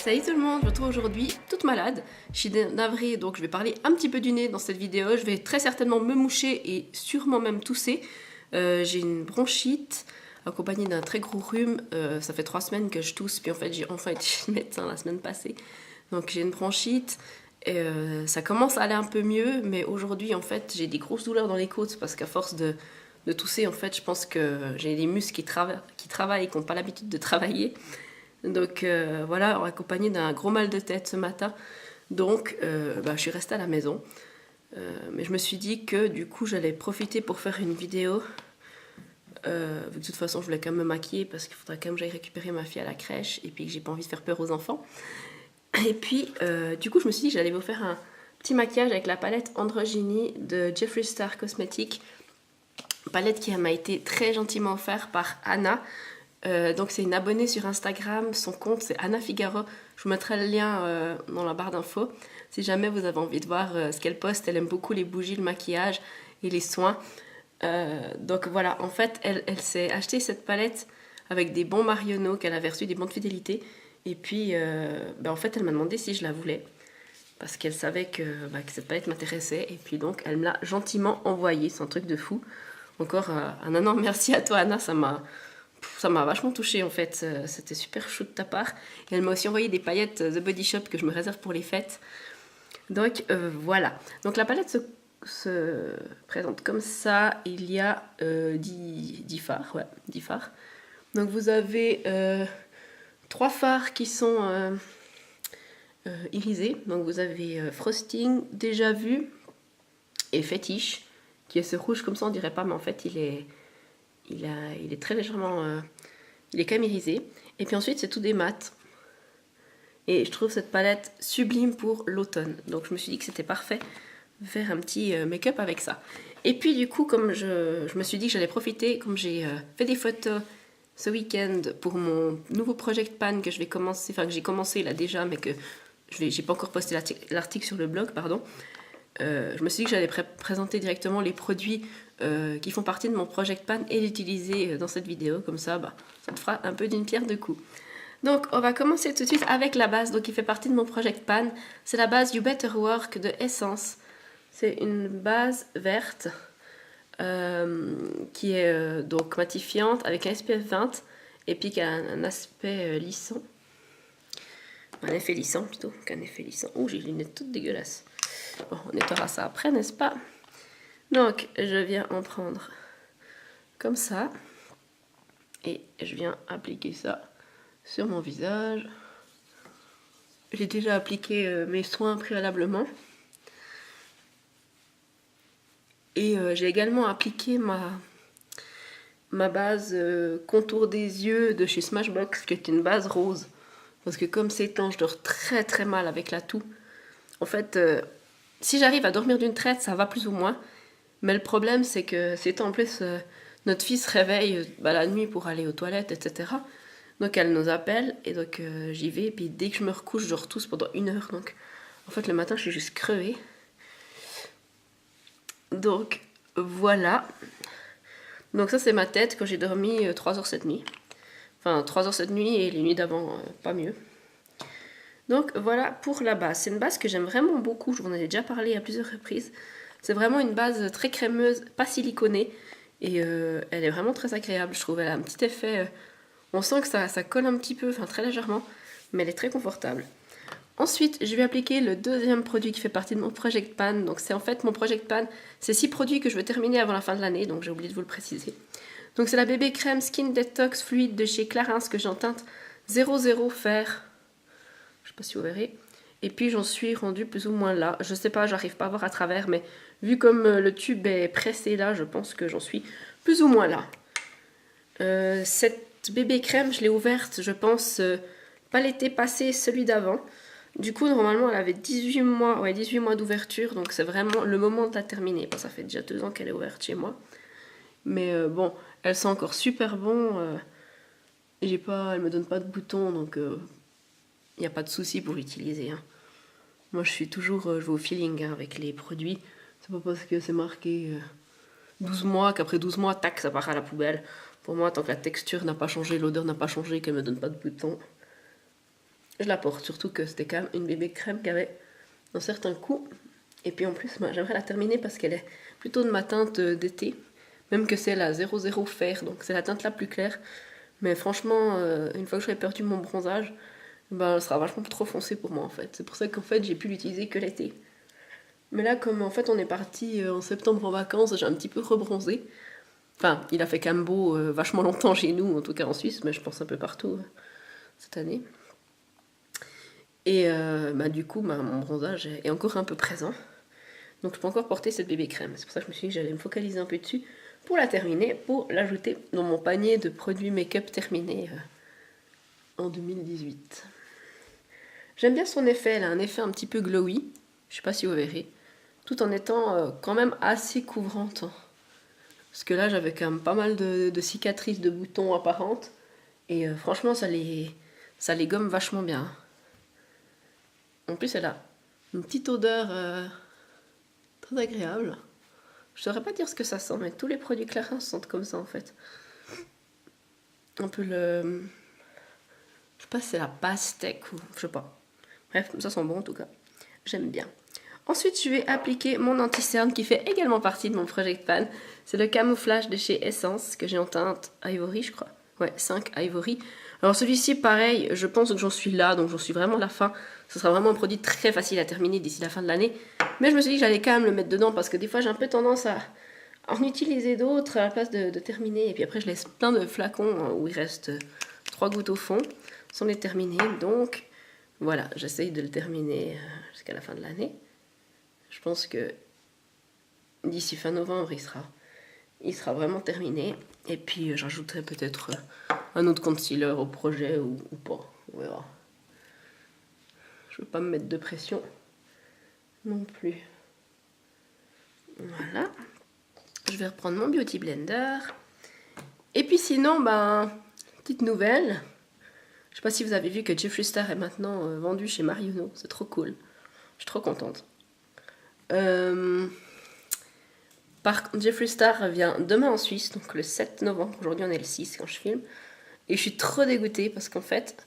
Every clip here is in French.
Salut tout le monde, je me retrouve aujourd'hui toute malade. Je suis navrée, donc je vais parler un petit peu du nez dans cette vidéo. Je vais très certainement me moucher et sûrement même tousser. J'ai une bronchite accompagnée d'un très gros rhume. Ça fait 3 semaines que je tousse, puis en fait j'ai enfin été chez le médecin la semaine passée. Donc j'ai une bronchite. Et ça commence à aller un peu mieux, mais aujourd'hui en fait j'ai des grosses douleurs dans les côtes parce qu'à force de tousser, en fait je pense que j'ai des muscles qui travaillent et qui n'ont pas l'habitude de travailler. Donc voilà, accompagné d'un gros mal de tête ce matin. Donc je suis restée à la maison. Mais je me suis dit que du coup j'allais profiter pour faire une vidéo. De toute façon je voulais quand même me maquiller parce qu'il faudra quand même que j'aille récupérer ma fille à la crèche et puis que j'ai pas envie de faire peur aux enfants. Et puis du coup je me suis dit que j'allais vous faire un petit maquillage avec la palette Androgyny de Jeffree Star Cosmetics. Palette qui m'a été très gentiment offerte par Anna. Donc c'est une abonnée sur Instagram, son compte c'est Anna Figaro. Je vous mettrai le lien dans la barre d'infos. Si jamais vous avez envie de voir ce qu'elle poste, elle aime beaucoup les bougies, le maquillage et les soins. Donc voilà, en fait elle s'est acheté cette palette avec des bons Marionneau qu'elle avait reçus, des bons de fidélité. Et puis en fait elle m'a demandé si je la voulais. Parce qu'elle savait que cette palette m'intéressait. Et puis donc elle me l'a gentiment envoyée, c'est un truc de fou. Encore un énorme merci à toi Anna, ça m'a vachement touchée en fait, c'était super chou de ta part. Et elle m'a aussi envoyé des paillettes The Body Shop que je me réserve pour les fêtes. Donc voilà. Donc la palette se présente comme ça. Il y a 10 fards, ouais, 10 fards. Donc vous avez 3 fards qui sont irisés. Donc vous avez Frosting, Déjà Vu et Fétiche, qui est ce rouge comme ça on dirait pas, mais en fait il est très légèrement... il est quand même irisé. Et puis ensuite, c'est tout des mats. Et je trouve cette palette sublime pour l'automne. Donc je me suis dit que c'était parfait de faire un petit make-up avec ça. Et puis du coup, comme je me suis dit que j'allais profiter, comme j'ai fait des photos ce week-end pour mon nouveau project pan que je vais commencer, enfin que j'ai commencé là déjà, mais que j'ai pas encore posté l'article sur le blog, pardon. Je me suis dit que j'allais présenter directement les produits qui font partie de mon project pan et l'utiliser dans cette vidéo. Comme ça, ça te fera un peu d'une pierre deux coups. Donc, on va commencer tout de suite avec la base qui fait partie de mon project pan. C'est la base You Better Work de Essence. C'est une base verte qui est donc matifiante avec un SPF 20 et puis qui a un aspect lissant. Un effet lissant plutôt qu'un effet lissant. Oh, j'ai les lunettes toutes dégueulasses. Bon, on nettoiera ça après, n'est-ce pas? Donc, je viens en prendre comme ça. Et je viens appliquer ça sur mon visage. J'ai déjà appliqué mes soins préalablement. Et j'ai également appliqué ma base contour des yeux de chez Smashbox, qui est une base rose. Parce que comme ces temps, je dors très très mal avec la toux. En fait, si j'arrive à dormir d'une traite, ça va plus ou moins. Mais le problème, c'est que ces temps, en plus, notre fille se réveille la nuit pour aller aux toilettes, etc. Donc elle nous appelle, et donc j'y vais. Et puis dès que je me recouche, je retousse pendant 1 heure. Donc en fait, le matin, je suis juste crevée. Donc voilà. Donc ça, c'est ma tête quand j'ai dormi 3 heures cette nuit. Enfin, 3 heures cette nuit et les nuits d'avant, pas mieux. Donc voilà pour la base. C'est une base que j'aime vraiment beaucoup. Je vous en ai déjà parlé à plusieurs reprises. C'est vraiment une base très crémeuse, pas siliconée. Et elle est vraiment très agréable, je trouve. Elle a un petit effet... on sent que ça colle un petit peu, enfin très légèrement. Mais elle est très confortable. Ensuite, je vais appliquer le deuxième produit qui fait partie de mon project pan. Donc c'est en fait mon project pan. C'est 6 produits que je veux terminer avant la fin de l'année. Donc j'ai oublié de vous le préciser. Donc c'est la bébé crème Skin Detox Fluide de chez Clarins que j'ai en teinte 00 fer. Je sais pas si vous verrez. Et puis j'en suis rendue plus ou moins là. Je sais pas, j'arrive pas à voir à travers, mais vu comme le tube est pressé là, je pense que j'en suis plus ou moins là. Cette bébé crème, je l'ai ouverte, je pense, pas l'été passé, celui d'avant. Du coup, normalement, elle avait 18 mois d'ouverture, donc c'est vraiment le moment de la terminer. Bon, ça fait déjà 2 ans qu'elle est ouverte chez moi. Mais bon, elle sent encore super bon. Elle me donne pas de boutons, donc il n'y a pas de souci pour l'utiliser. Hein. Moi, je suis toujours, je vais au feeling avec les produits. C'est pas parce que c'est marqué 12 mois qu'après 12 mois, tac, ça part à la poubelle. Pour moi, tant que la texture n'a pas changé, l'odeur n'a pas changé, qu'elle me donne pas de boutons, je la porte. Surtout que c'était quand même une bébé crème qui avait un certain coût. Et puis en plus, j'aimerais la terminer parce qu'elle est plutôt de ma teinte d'été. Même que c'est la 00 Fair, donc c'est la teinte la plus claire. Mais franchement, une fois que j'aurai perdu mon bronzage, ben, elle sera vachement trop foncée pour moi en fait. C'est pour ça qu'en fait, j'ai pu l'utiliser que l'été. Mais là, comme en fait on est parti en septembre en vacances, j'ai un petit peu rebronzé. Enfin, il a fait quand même beau vachement longtemps chez nous, en tout cas en Suisse, mais je pense un peu partout cette année. Et bah, du coup, bah, mon bronzage est encore un peu présent. Donc je peux encore porter cette bébé crème. C'est pour ça que je me suis dit que j'allais me focaliser un peu dessus pour la terminer, pour l'ajouter dans mon panier de produits make-up terminés en 2018. J'aime bien son effet, elle a un effet un petit peu glowy, je sais pas si vous verrez, tout en étant quand même assez couvrante. Parce que là j'avais quand même pas mal de cicatrices, de boutons apparentes, et franchement ça les gomme vachement bien. En plus elle a une petite odeur très agréable. Je saurais pas dire ce que ça sent, mais tous les produits Clarins sentent comme ça en fait. Un peu le... Je sais pas si c'est la pastèque ou... Je sais pas. Bref, ça sent bon en tout cas. J'aime bien. Ensuite, je vais appliquer mon anti-cerne qui fait également partie de mon Project Pan. C'est le camouflage de chez Essence que j'ai en teinte Ivory, je crois. Ouais, 5 Ivory. Alors celui-ci, pareil, je pense que j'en suis là, donc j'en suis vraiment à la fin. Ce sera vraiment un produit très facile à terminer d'ici la fin de l'année. Mais je me suis dit que j'allais quand même le mettre dedans parce que des fois j'ai un peu tendance à en utiliser d'autres à la place de terminer. Et puis après, je laisse plein de flacons où il reste 3 gouttes au fond sans les terminer. Donc voilà, j'essaye de le terminer jusqu'à la fin de l'année. Je pense que d'ici fin novembre, il sera vraiment terminé. Et puis j'ajouterai peut-être un autre concealer au projet ou pas. On verra. Je ne veux pas me mettre de pression non plus. Voilà. Je vais reprendre mon Beauty Blender. Et puis sinon, ben, petite nouvelle. Je sais pas si vous avez vu que Jeffree Star est maintenant vendu chez Marionneau. C'est trop cool. Je suis trop contente. Par contre, Jeffree Star revient demain en Suisse, donc le 7 novembre. Aujourd'hui, on est le 6 quand je filme. Et je suis trop dégoûtée parce qu'en fait,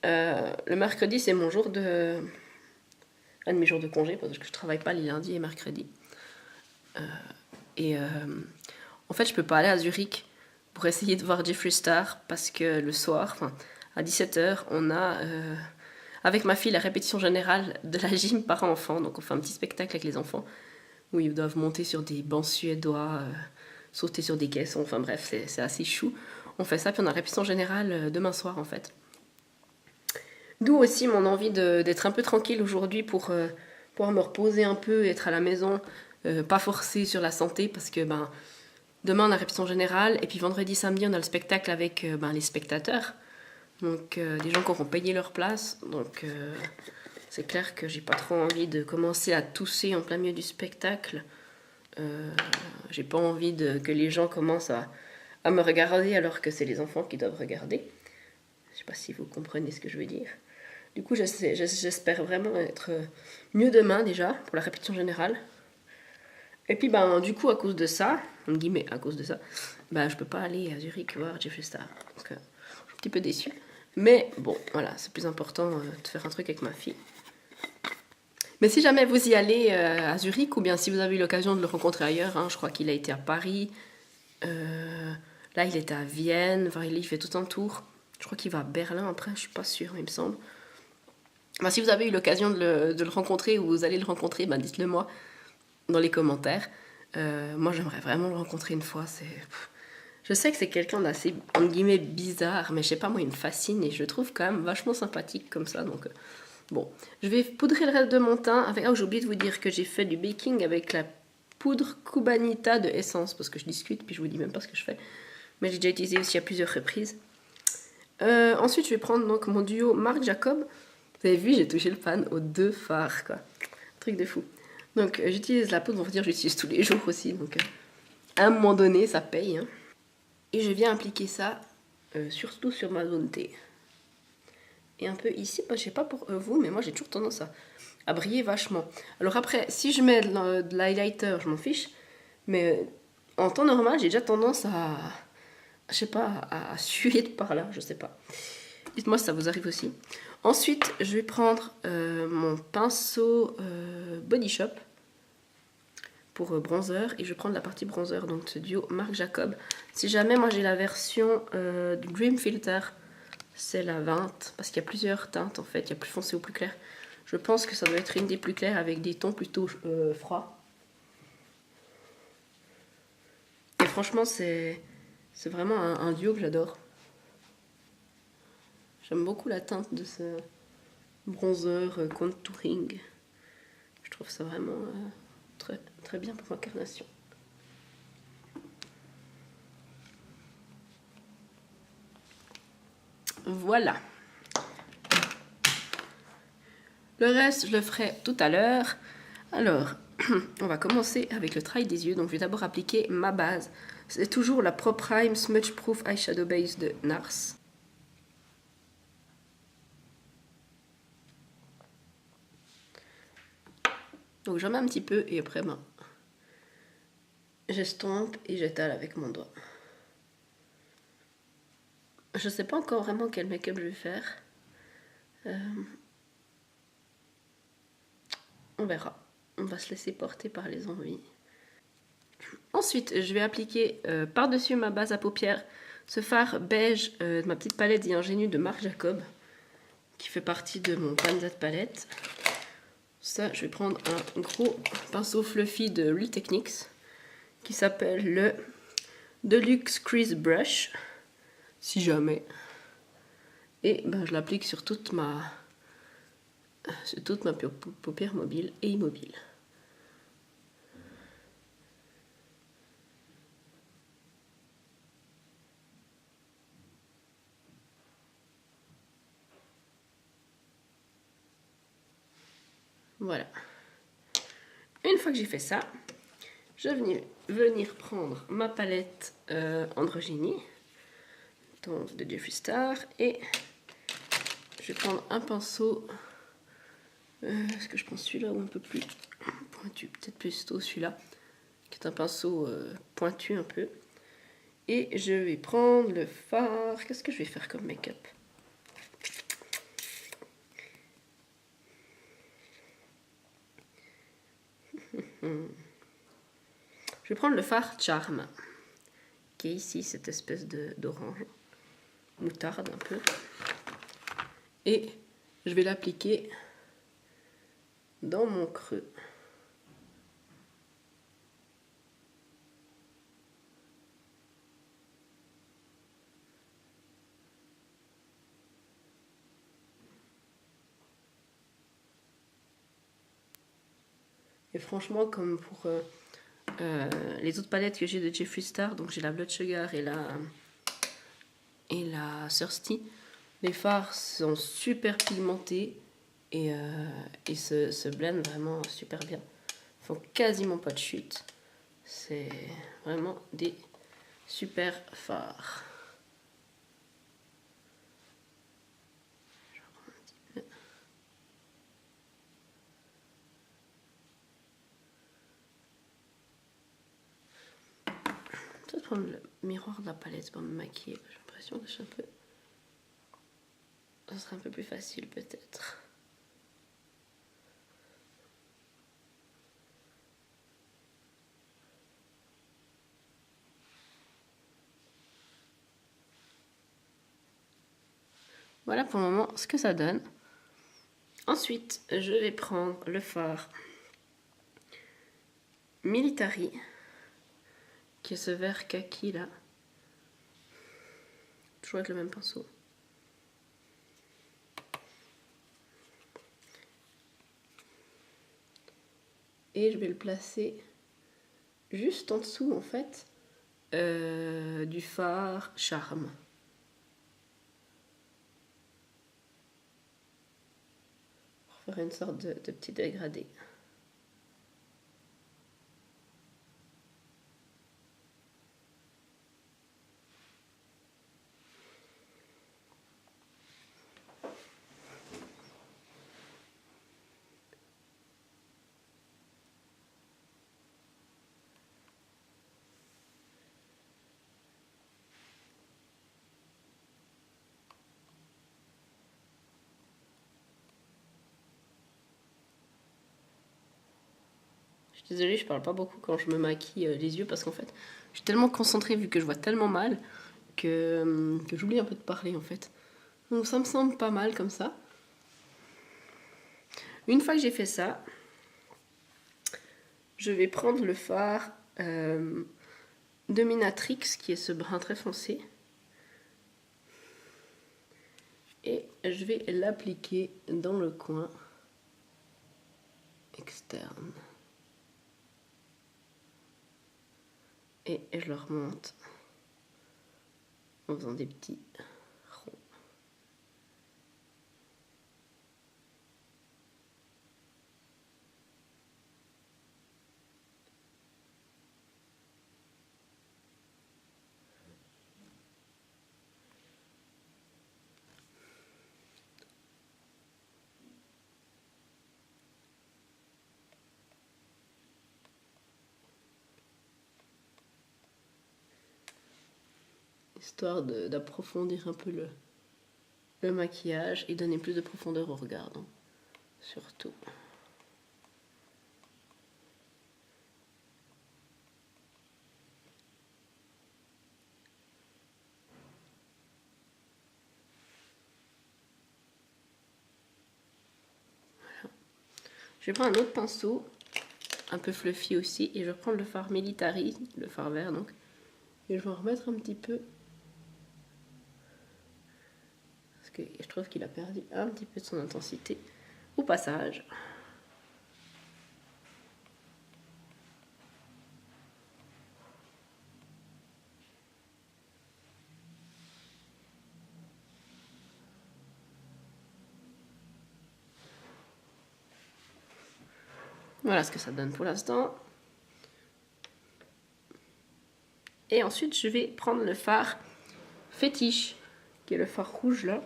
le mercredi, c'est mon jour de... un de mes jours de congé parce que je travaille pas les lundis et mercredis. En fait, je peux pas aller à Zurich pour essayer de voir Jeffree Star parce que le soir, enfin, à 17h, on a avec ma fille la répétition générale de la gym parents-enfants. Donc on fait un petit spectacle avec les enfants où ils doivent monter sur des bancs suédois, sauter sur des caissons, enfin bref, c'est assez chou. On fait ça, puis on a répétition générale demain soir en fait. D'où aussi mon envie d'être un peu tranquille aujourd'hui pour pouvoir me reposer un peu et être à la maison, pas forcer sur la santé parce que ben, demain on a répétition générale et puis vendredi, samedi on a le spectacle avec les spectateurs. Donc des gens qui auront payé leur place. Donc c'est clair que j'ai pas trop envie de commencer à tousser en plein milieu du spectacle. J'ai pas envie que les gens commencent à me regarder alors que c'est les enfants qui doivent regarder. Je sais pas si vous comprenez ce que je veux dire. Du coup, j'espère vraiment être mieux demain déjà pour la répétition générale. Et puis ben du coup à cause de ça, en guillemets à cause de ça, ben je peux pas aller à Zurich voir Jeffree Star. Donc je suis un petit peu déçue. Mais bon, voilà, c'est plus important de faire un truc avec ma fille. Mais si jamais vous y allez à Zurich, ou bien si vous avez eu l'occasion de le rencontrer ailleurs, hein, je crois qu'il a été à Paris, là il était à Vienne, enfin, il fait tout un tour. Je crois qu'il va à Berlin après, je suis pas sûre, il me semble. Ben, si vous avez eu l'occasion de le rencontrer ou vous allez le rencontrer, ben, dites-le moi dans les commentaires. Moi j'aimerais vraiment le rencontrer une fois. Je sais que c'est quelqu'un d'assez, entre guillemets, bizarre, mais je sais pas, moi il me fascine et je le trouve quand même vachement sympathique comme ça. Donc bon, je vais poudrer le reste de mon teint avec... Ah, j'ai oublié de vous dire que j'ai fait du baking avec la poudre Cubanita de Essence, parce que je discute puis je vous dis même pas ce que je fais. Mais j'ai déjà utilisé aussi à plusieurs reprises. Ensuite je vais prendre donc mon duo Marc Jacob. Vous avez vu, j'ai touché le pan aux 2 fards, quoi. Truc de fou. Donc j'utilise la poudre, on va dire, j'utilise tous les jours aussi, donc à un moment donné ça paye. Hein. Et je viens appliquer ça surtout sur ma zone T. Et un peu ici, je sais pas pour vous, mais moi j'ai toujours tendance à briller vachement. Alors après, si je mets de l'highlighter, je m'en fiche, mais en temps normal, j'ai déjà tendance je sais pas, à suer de par là, je sais pas. Dites-moi si ça vous arrive aussi. Ensuite, je vais prendre mon pinceau Body Shop pour bronzer. Et je vais prendre la partie bronzer, donc ce duo Marc Jacob. Si jamais, moi j'ai la version du Dream Filter, c'est la 20. Parce qu'il y a plusieurs teintes en fait, il y a plus foncé ou plus clair. Je pense que ça doit être une des plus claires avec des tons plutôt froids. Et franchement, c'est vraiment un duo que j'adore. J'aime beaucoup la teinte de ce bronzer contouring. Je trouve ça vraiment très, très bien pour ma carnation. Voilà. Le reste, je le ferai tout à l'heure. Alors, on va commencer avec le travail des yeux. Donc, je vais d'abord appliquer ma base. C'est toujours la Pro Prime Smudge Proof Eyeshadow Base de NARS. Donc, j'en mets un petit peu et après, j'estompe et j'étale avec mon doigt. Je ne sais pas encore vraiment quel make-up je vais faire. On verra. On va se laisser porter par les envies. Ensuite, je vais appliquer par-dessus ma base à paupières ce fard beige de ma petite palette The Ingénue de Marc Jacob, qui fait partie de mon Panza de palette. Ça, je vais prendre un gros pinceau fluffy de Real Techniques, qui s'appelle le Deluxe Crease Brush, si jamais. Et ben, je l'applique sur toute ma paupière mobile et immobile. Voilà. Une fois que j'ai fait ça, je vais venir prendre ma palette Androgynie de Jeffree Star et je vais prendre un pinceau. Est-ce que je prends celui-là ou un peu plus pointu? Peut-être plutôt celui-là, qui est un pinceau pointu un peu. Et je vais prendre le fard. Qu'est-ce que je vais faire comme make-up? Je vais prendre le fard Charm, qui est ici, cette espèce d'orange, moutarde un peu. Et je vais l'appliquer dans mon creux. Et franchement, comme pour les autres palettes que j'ai de Jeffree Star, donc j'ai la Blood Sugar et la Thirsty, les fards sont super pigmentés et se blendent vraiment super bien. Ils font quasiment pas de chute. C'est vraiment des super fards. Je vais prendre un petit peu. Je vais prendre le miroir de la palette pour me maquiller. J'ai l'impression que je suis un peu... Ça sera un peu plus facile peut-être. Voilà pour le moment ce que ça donne. Ensuite, je vais prendre le fard Military, qui est ce vert kaki là. Toujours avec le même pinceau. Et je vais le placer juste en dessous en fait du fard Charme. Pour faire une sorte de petit dégradé. Je suis désolée, je parle pas beaucoup quand je me maquille les yeux parce qu'en fait, je suis tellement concentrée vu que je vois tellement mal que j'oublie un peu de parler en fait. Donc ça me semble pas mal comme ça. Une fois que j'ai fait ça, je vais prendre le fard Dominatrix qui est ce brun très foncé. Et je vais l'appliquer dans le coin externe. Et je le remonte en faisant des petits ronds. Histoire d'approfondir un peu le maquillage et donner plus de profondeur au regard, donc, surtout. Voilà. Je vais prendre un autre pinceau, un peu fluffy aussi, et je vais prendre le fard Militari, le fard vert donc, et je vais en remettre un petit peu. Parce que je trouve qu'il a perdu un petit peu de son intensité au passage. Voilà ce que ça donne pour l'instant. Et ensuite, je vais prendre le fard Fétiche, qui est le fard rouge là.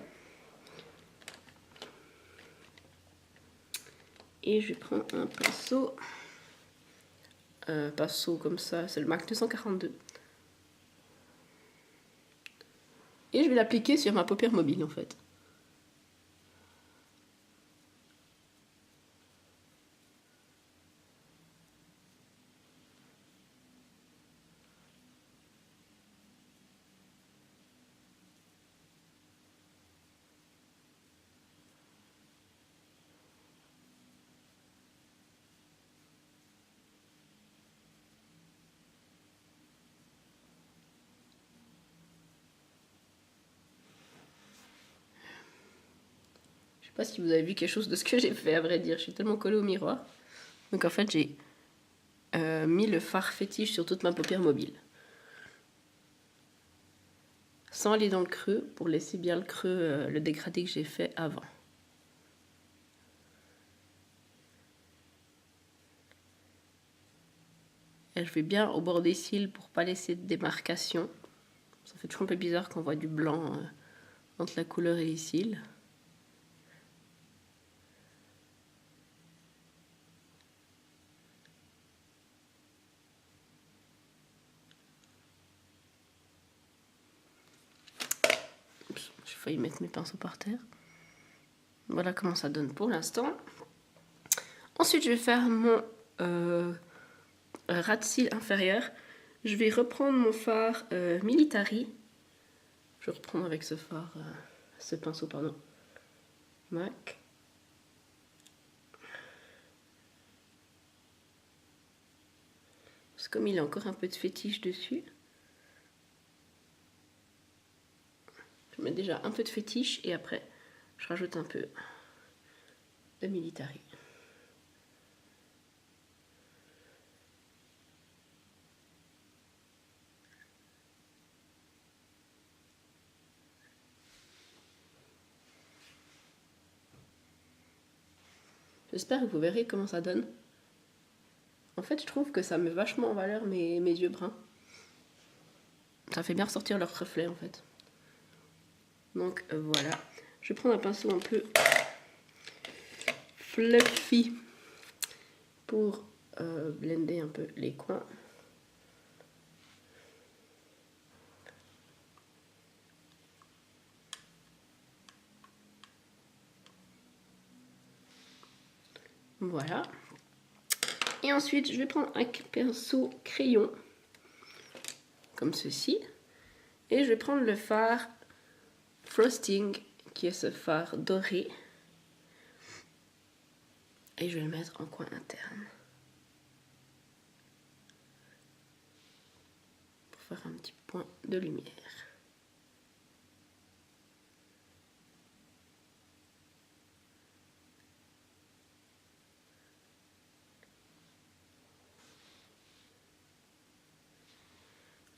Et je vais prendre un pinceau comme ça, c'est le MAC 242. Et je vais l'appliquer sur ma paupière mobile en fait. Je sais pas si vous avez vu quelque chose de ce que j'ai fait, à vrai dire. Je suis tellement collée au miroir. Donc en fait, j'ai mis le fard Fétiche sur toute ma paupière mobile. Sans aller dans le creux, pour laisser bien le creux, le dégradé que j'ai fait avant. Et je vais bien au bord des cils pour pas laisser de démarcation. Ça fait toujours un peu bizarre quand on voit du blanc entre la couleur et les cils. J'ai failli mettre mes pinceaux par terre. Voilà comment ça donne pour l'instant. Ensuite, je vais faire mon ras de cils inférieur. Je vais reprendre mon fard Militari. Je vais reprendre avec ce fard, ce pinceau, pardon. MAC. Parce que comme il a encore un peu de fétiche dessus, je mets déjà un peu de fétiche et après, je rajoute un peu de Militari. J'espère que vous verrez comment ça donne. En fait, je trouve que ça met vachement en valeur mes yeux bruns. Ça fait bien ressortir leur reflet en fait. Donc voilà. Je vais prendre un pinceau un peu fluffy pour blender un peu les coins. Voilà. Et ensuite, je vais prendre un pinceau crayon, comme ceci. Et je vais prendre le fard Frosting, qui est ce fard doré. Et je vais le mettre en coin interne. Pour faire un petit point de lumière.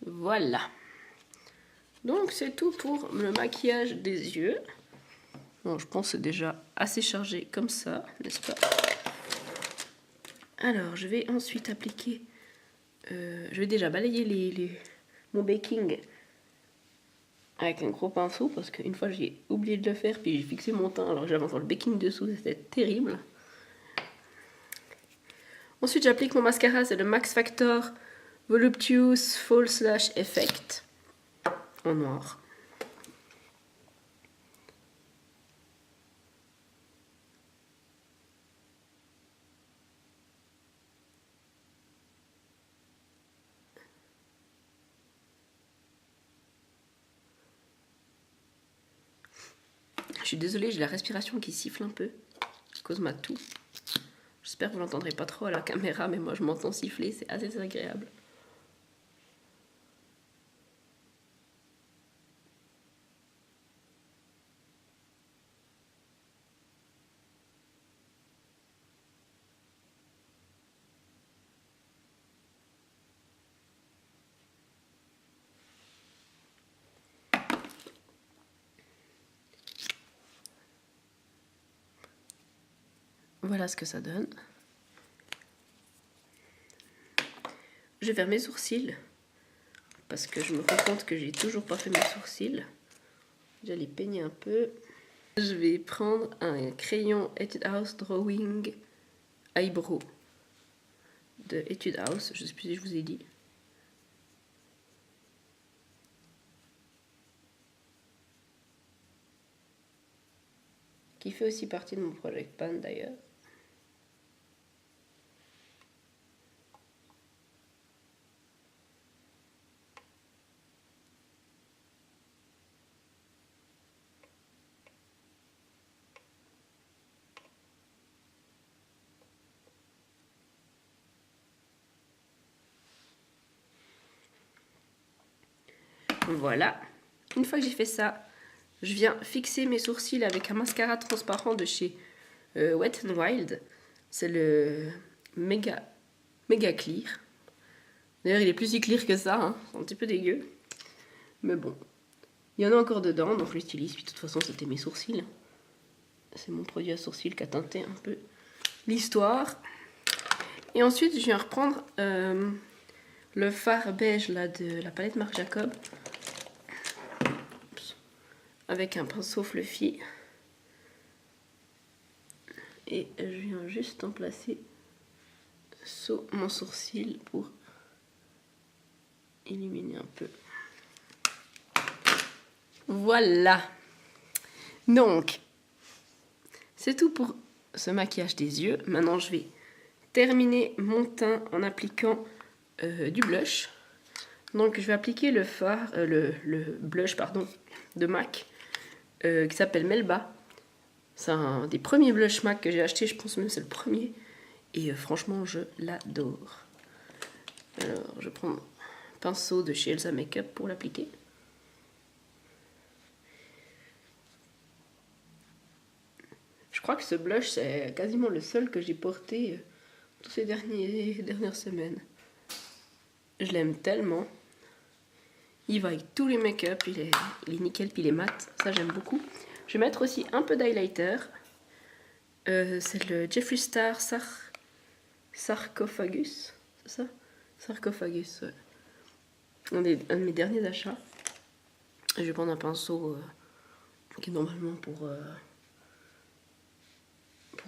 Voilà. Donc c'est tout pour le maquillage des yeux. Bon, je pense que c'est déjà assez chargé comme ça, n'est-ce pas? Alors, je vais ensuite appliquer... je vais déjà balayer mon baking avec un gros pinceau parce qu'une fois j'ai oublié de le faire puis j'ai fixé mon teint alors que j'avais encore le baking dessous, c'était terrible. Ensuite, j'applique mon mascara, c'est le Max Factor Voluptuous False Lash Effect en noir. Je suis désolée, j'ai la respiration qui siffle un peu à cause de ma toux. J'espère que vous l'entendrez pas trop à la caméra, mais moi je m'entends siffler, c'est assez agréable. Voilà ce que ça donne. Je vais faire mes sourcils parce que je me rends compte que j'ai toujours pas fait mes sourcils. Je vais les peigner un peu. Je vais prendre un crayon Etude House Drawing Eyebrow de Etude House. Je sais plus si je vous ai dit. Qui fait aussi partie de mon Project Pan d'ailleurs. Voilà. Une fois que j'ai fait ça, je viens fixer mes sourcils avec un mascara transparent de chez Wet n Wild. C'est le Mega Clear. D'ailleurs, il est plus si clear que ça, hein. C'est un petit peu dégueu. Mais bon, il y en a encore dedans, donc je l'utilise. Puis de toute façon, c'était mes sourcils. C'est mon produit à sourcils qui a teinté un peu l'histoire. Et ensuite, je viens reprendre le fard beige là, de la palette Marc Jacob. Avec un pinceau fluffy. Et je viens juste en placer sous mon sourcil pour illuminer un peu. Voilà. Donc, c'est tout pour ce maquillage des yeux. Maintenant, je vais terminer mon teint en appliquant du blush. Donc, je vais appliquer le fard, le blush pardon, de MAC qui s'appelle Melba. C'est un des premiers blush MAC que j'ai acheté, je pense même que c'est le premier. Et franchement, je l'adore. Alors, je prends un pinceau de chez Elsa Makeup pour l'appliquer. Je crois que ce blush, c'est quasiment le seul que j'ai porté toutes ces dernières semaines. Je l'aime tellement. Il va avec tous les make-up, il est nickel, puis il est mat. Ça, j'aime beaucoup. Je vais mettre aussi un peu d'highlighter. C'est le Jeffree Star Sarcophagus. C'est ça? Sarcophagus, ouais. Un de mes derniers achats. Je vais prendre un pinceau qui est normalement pour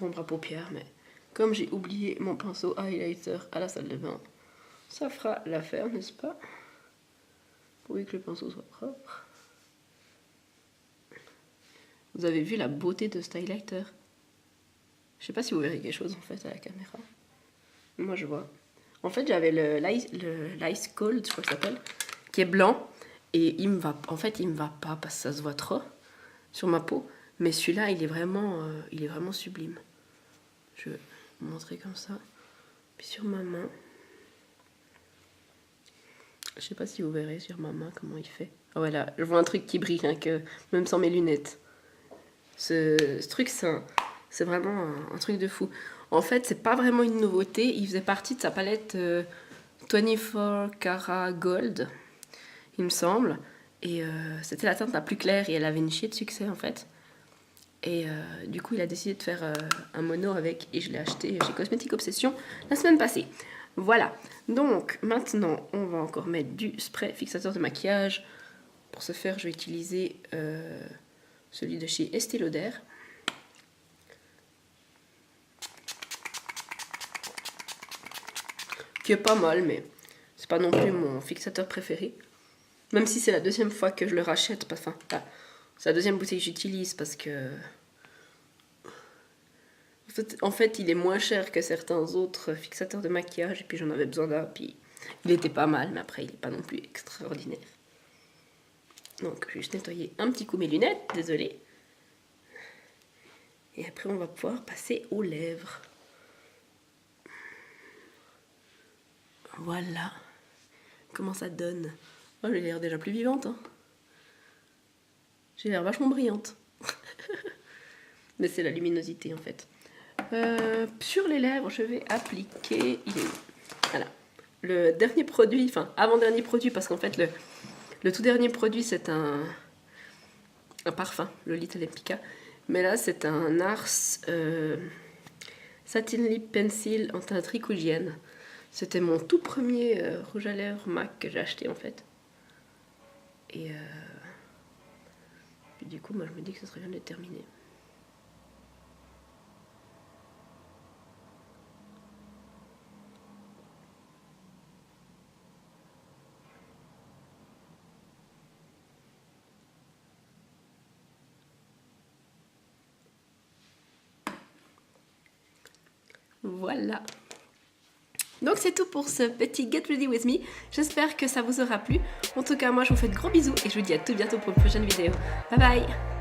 ombre à paupières, mais comme j'ai oublié mon pinceau highlighter à la salle de bain, ça fera l'affaire, n'est-ce pas? Pourvu que le pinceau soit propre. Vous avez vu la beauté de cet highlighter? Je sais pas si vous verrez quelque chose en fait à la caméra. Moi, je vois. En fait, j'avais l'Ice Cold, je crois que ça s'appelle, qui est blanc. Et il me va pas parce que ça se voit trop sur ma peau. Mais celui-là, il est vraiment sublime. Je vais vous montrer comme ça. Puis sur ma main. Je sais pas si vous verrez sur ma main comment il fait. Oh voilà, je vois un truc qui brille, hein, même sans mes lunettes. Ce truc, c'est vraiment un truc de fou. En fait, c'est pas vraiment une nouveauté. Il faisait partie de sa palette 24 Karat Gold, il me semble. Et c'était la teinte la plus claire et elle avait une chier de succès en fait. Et du coup, il a décidé de faire un mono avec et je l'ai acheté chez Cosmetic Obsession la semaine passée. Voilà. Donc, maintenant, on va encore mettre du spray fixateur de maquillage. Pour ce faire, je vais utiliser celui de chez Estée Lauder. Qui est pas mal, mais c'est pas non plus mon fixateur préféré. Même si c'est la deuxième fois que je le rachète. Enfin, c'est la deuxième bouteille que j'utilise parce que... En fait, il est moins cher que certains autres fixateurs de maquillage. Et puis j'en avais besoin d'un. Puis il était pas mal, mais après, il est pas non plus extraordinaire. Donc, je vais juste nettoyer un petit coup mes lunettes. Désolée. Et après, on va pouvoir passer aux lèvres. Voilà. Comment ça donne? Oh, j'ai l'air déjà plus vivante. Hein. J'ai l'air vachement brillante. Mais c'est la luminosité, en fait. Sur les lèvres, je vais appliquer... Il est où? Voilà. Le dernier produit, enfin, avant-dernier produit, parce qu'en fait, le tout dernier produit, c'est un parfum, le Little Epica. Mais là, c'est un NARS Satin Lip Pencil en teinte ricoughienne. C'était mon tout premier rouge à lèvres MAC que j'ai acheté, en fait. Et puis du coup, moi, je me dis que ce serait bien de terminer. Voilà. Donc c'est tout pour ce petit Get Ready With Me. J'espère que ça vous aura plu. En tout cas, moi je vous fais de gros bisous et je vous dis à tout bientôt pour une prochaine vidéo. Bye bye!